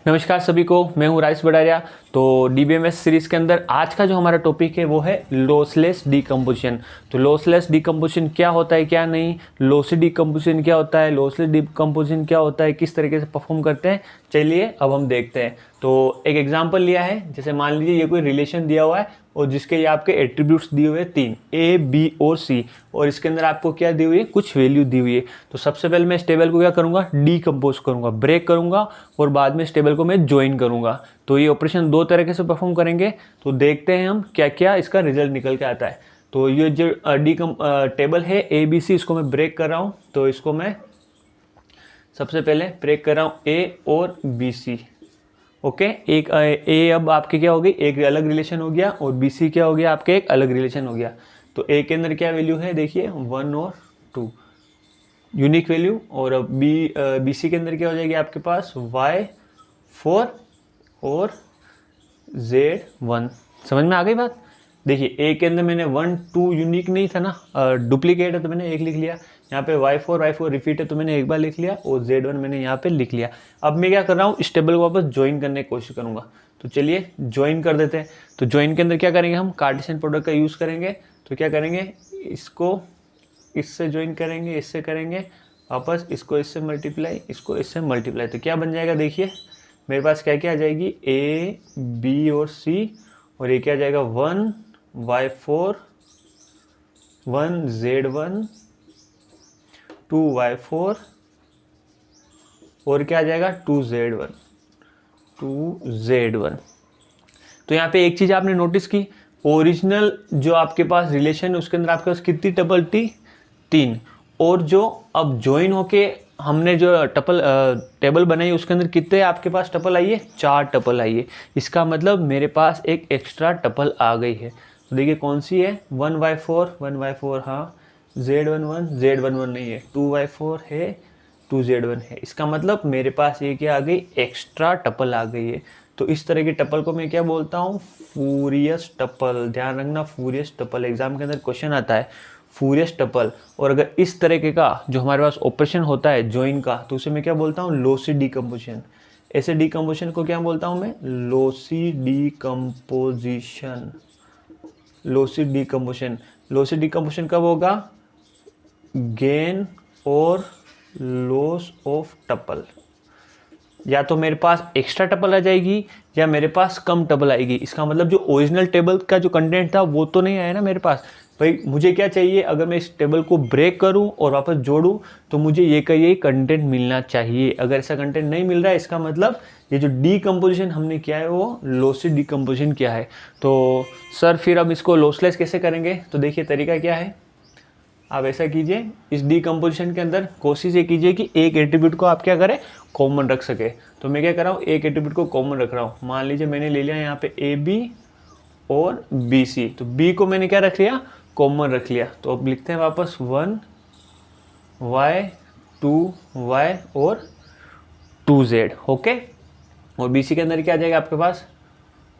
नमस्कार सभी को, मैं हूँ राइस बडारिया। तो डीबीएमएस सीरीज़ के अंदर आज का जो हमारा टॉपिक है वो है लॉसलेस डीकम्पोजिशन। तो लॉसलेस डीकम्पोजिशन क्या होता है, क्या नहीं, लॉसी डीकम्पोजिशन क्या होता है, लॉसलेस डीकम्पोजिशन क्या होता है, किस तरीके से परफॉर्म करते हैं, चलिए अब हम देखते हैं। तो एक एग्जांपल लिया है, जैसे मान लीजिए ये कोई रिलेशन दिया हुआ है और जिसके ये आपके एट्रीब्यूट्स दिए हुए हैं 3 ए बी और सी, और इसके अंदर आपको क्या दी हुई है, कुछ वैल्यू दी हुई है। तो सबसे पहले मैं इस टेबल को क्या करूँगा, डीकम्पोज करूँगा, ब्रेक करूँगा और बाद में इस टेबल को मैं ज्वाइन करूँगा। तो ये ऑपरेशन दो तरीके से परफॉर्म करेंगे। तो देखते हैं हम क्या क्या इसका रिजल्ट निकल के आता है। तो ये जो टेबल है ए बी सी, इसको मैं ब्रेक कर रहा हूँ। तो इसको मैं सबसे पहले ब्रेक कर रहा हूँ ए और बी सी। ओके, एक ए अब आपके क्या हो गई, एक अलग रिलेशन हो गया, और बी सी क्या हो गया, आपके एक अलग रिलेशन हो गया। तो ए के अंदर क्या वैल्यू है, देखिए 1 और 2 यूनिक वैल्यू, और अब बी सी के अंदर क्या हो जाएगी आपके पास y4 और z1। समझ में आ गई बात। देखिए ए के अंदर मैंने 1 2 यूनिक नहीं था ना, डुप्लीकेट है तो मैंने एक लिख लिया। यहाँ पे y4 रिपीट है तो मैंने एक बार लिख लिया, और z1 मैंने यहाँ पे लिख लिया। अब मैं क्या कर रहा हूँ, इस टेबल को वापस ज्वाइन करने की कोशिश करूंगा। तो चलिए ज्वाइन कर देते हैं। तो ज्वाइन के अंदर क्या करेंगे, हम कार्टेशियन प्रोडक्ट का यूज़ करेंगे। तो क्या करेंगे, इसको इससे ज्वाइन करेंगे, इससे करेंगे वापस, इसको इससे मल्टीप्लाई, इसको इससे मल्टीप्लाई। तो क्या बन जाएगा, देखिए मेरे पास क्या क्या आ जाएगी, ए बी और सी, और ये क्या आ जाएगा 1 y4 1 z1 2 y4 और क्या आ जाएगा 2z1। तो यहाँ पे एक चीज़ आपने नोटिस की, ओरिजिनल जो आपके पास रिलेशन है उसके अंदर आपके पास कितनी टपल थी, 3, और जो अब ज्वाइन होके हमने जो टेबल बनाई उसके अंदर कितने आपके पास टपल आई है, 4 टपल आई है। इसका मतलब मेरे पास एक एक्स्ट्रा टपल आ गई है। तो देखिए कौन सी है, 1 y4 हाँ, z11 नहीं है, 2 y4 है, 2z1 है। इसका मतलब मेरे पास ये क्या आ गई, एक्स्ट्रा टपल आ गई है। तो इस तरह के टपल को मैं क्या बोलता हूँ, फूरियस टपल। ध्यान रखना, फूरियस टपल एग्जाम के अंदर क्वेश्चन आता है, फूरियस टपल। और अगर इस तरीके का जो हमारे पास ऑपरेशन होता है ज्वाइन का, तो उसे मैं क्या बोलता हूँ, लॉसी डीकम्पोजिशन। ऐसे डीकम्पोजिशन को क्या बोलता हूँ मैं, lossy decomposition. Lossy decomposition, lossy decomposition कब होगा, गेन और लॉस ऑफ टपल। या तो मेरे पास एक्स्ट्रा टपल आ जाएगी या मेरे पास कम टपल आएगी। इसका मतलब जो ओरिजिनल टेबल का जो कंटेंट था वो तो नहीं आया ना मेरे पास। भाई मुझे क्या चाहिए, अगर मैं इस टेबल को ब्रेक करूं और वापस जोड़ूं तो मुझे ये का ये कंटेंट मिलना चाहिए। अगर ऐसा कंटेंट नहीं मिल रहा है, इसका मतलब ये जो डीकम्पोजिशन हमने किया है वो लॉसी डीकम्पोजिशन किया है। तो सर फिर अब इसको लॉसलेस कैसे करेंगे, तो देखिए तरीका क्या है। आप ऐसा कीजिए, इस डीकम्पोजिशन के अंदर कोशिश ये कीजिए कि एक एट्रीब्यूट को आप क्या करें, कॉमन रख सके। तो मैं क्या कर रहा हूँ, एक एट्रीब्यूट को कॉमन रख रहा हूँ। मान लीजिए मैंने ले लिया यहाँ पे ए बी और बी सी। तो बी को मैंने क्या रख लिया, कॉमन रख लिया। तो अब लिखते हैं वापस 1 y 2 y और 2z। ओके, और बी सी के अंदर क्या आ जाएगा आपके पास,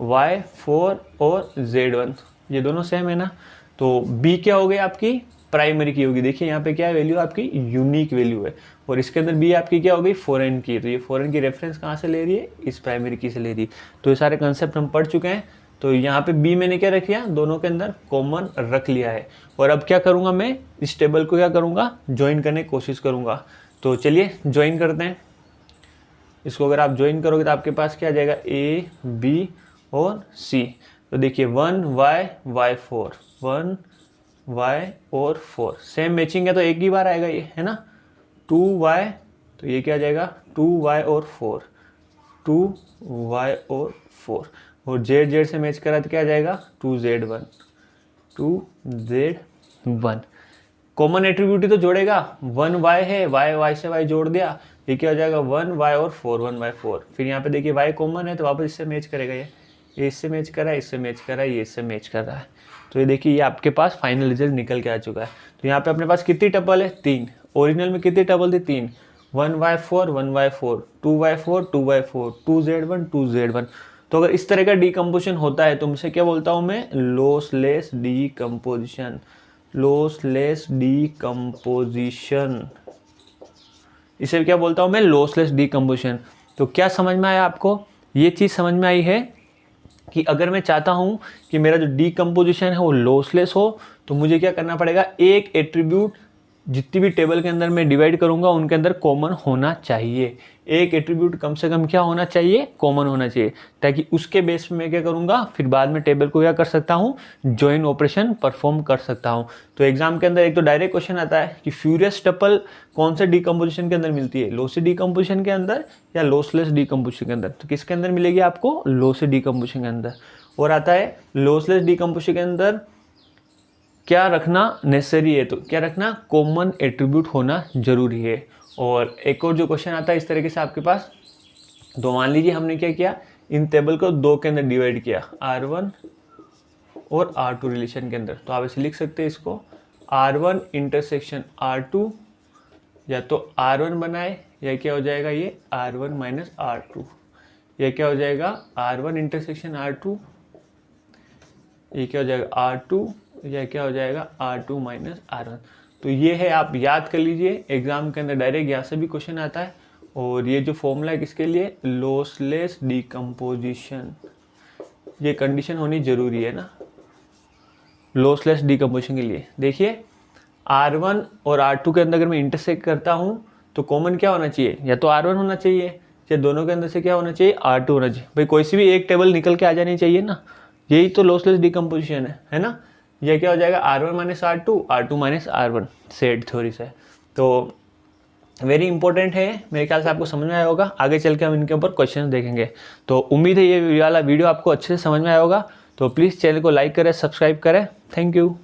y4 और z1। ये दोनों सेम है ना। तो b क्या हो गई आपकी, प्राइमरी की होगी। देखिए यहाँ पे क्या है, वैल्यू आपकी यूनिक वैल्यू है, और इसके अंदर b आपकी क्या हो गई, फॉरेन की। तो ये फॉरेन की रेफरेंस कहाँ से ले रही है, इस प्राइमरी की से ले रही है। तो ये सारे कंसेप्ट हम पढ़ चुके हैं। तो यहाँ पे b मैंने क्या रख लिया, दोनों के अंदर कॉमन रख लिया है। और अब क्या करूँगा, मैं इस टेबल को क्या करूँगा, ज्वाइन करने की कोशिश करूँगा। तो चलिए ज्वाइन करते हैं। इसको अगर आप ज्वाइन करोगे तो आपके पास क्या आ जाएगा, ए बी और सी। तो देखिए 1 y 1 y और 4 सेम मैचिंग है, तो एक ही बार आएगा ये, है ना। 2y, तो ये क्या आ जाएगा, 2y और 4, 2y और 4, और z से मैच करा तो क्या आ जाएगा, 2z1। कॉमन एट्रीब्यूट ही तो जोड़ेगा, 1y है, y से y जोड़ दिया, ये क्या हो जाएगा 1y और 4, 1y 4। फिर यहाँ पे देखिए y कॉमन है तो वापस इससे मैच करेगा, ये इससे मैच कर रहा है, इससे मैच कर रहा है, ये इससे मैच कर रहा है। तो ये देखिए ये आपके पास फाइनल रिजल्ट निकल के आ चुका है। तो यहाँ पे अपने पास कितनी टपल है, 3। ओरिजिनल में कितनी टपल थी, 3, 1y4 1y4 2y4 2y4 2z1 2z1। तो अगर इस तरह का डीकम्पोजिशन होता है तो मुझसे क्या बोलता हूँ मैं, लॉसलेस डीकम्पोजिशन। लॉसलेस डीकम्पोजिशन, इसे क्या बोलता हूँ मैं, लॉसलेस डीकम्पोजिशन। तो क्या समझ में आया आपको? ये चीज़ समझ में आई है कि अगर मैं चाहता हूँ कि मेरा जो डीकम्पोजिशन है वो लॉसलेस हो, तो मुझे क्या करना पड़ेगा, एक एट्रीब्यूट जितनी भी टेबल के अंदर मैं डिवाइड करूँगा उनके अंदर कॉमन होना चाहिए। एक एट्रीब्यूट कम से कम क्या होना चाहिए, कॉमन होना चाहिए, ताकि उसके बेस पे मैं क्या करूँगा, फिर बाद में टेबल को क्या कर सकता हूँ, जॉइन ऑपरेशन परफॉर्म कर सकता हूँ। तो एग्जाम के अंदर एक तो डायरेक्ट क्वेश्चन आता है कि फ्यूरियस टपल कौन से डीकम्पोजिशन के अंदर मिलती है, लॉसी डीकम्पोजिशन के अंदर या लॉसलेस डीकम्पोजिशन के अंदर। तो किसके अंदर मिलेगी आपको, लॉसी डीकम्पोजिशन के अंदर। और आता है लॉसलेस डीकम्पोजिशन के अंदर क्या रखना नेसेसरी है, तो क्या रखना, कॉमन एट्रीब्यूट होना जरूरी है। और एक और जो क्वेश्चन आता है इस तरीके से आपके पास, तो मान लीजिए हमने क्या किया, इन टेबल को दो के अंदर डिवाइड किया, R1 और R2 रिलेशन के अंदर। तो आप ऐसे लिख सकते हैं इसको, R1 इंटरसेक्शन R2, या तो R1 बनाए या क्या हो जाएगा ये R1 माइनस R2, या क्या हो जाएगा R1 इंटरसेक्शन R2, ये क्या हो जाएगा R2, या क्या हो जाएगा R2 माइनस R1। तो ये है, आप याद कर लीजिए, एग्जाम के अंदर डायरेक्ट यहाँ से भी क्वेश्चन आता है। और ये जो फॉर्मूला है किसके लिए, लॉसलेस डीकम्पोजिशन, ये कंडीशन होनी जरूरी है ना लॉसलेस डीकम्पोजिशन के लिए। देखिए R1 और R2 के अंदर अगर मैं इंटरसेक्ट करता हूँ तो कॉमन क्या होना चाहिए, या तो R1 होना चाहिए, या दोनों के अंदर से क्या होना चाहिए, R2 होना चाहिए। भाई कोई सी भी एक टेबल निकल के आ जानी चाहिए ना, यही तो लॉसलेस डीकम्पोजिशन है ना। ये क्या हो जाएगा, R1 minus R2, R2 minus R1 set theory से। तो वेरी इंपॉर्टेंट है, मेरे ख्याल से आपको समझ में आया होगा। आगे चल के हम इनके ऊपर क्वेश्चन देखेंगे। तो उम्मीद है ये वाला वीडियो आपको अच्छे से समझ में आया होगा। तो प्लीज़ चैनल को लाइक करें, सब्सक्राइब करें। Thank you.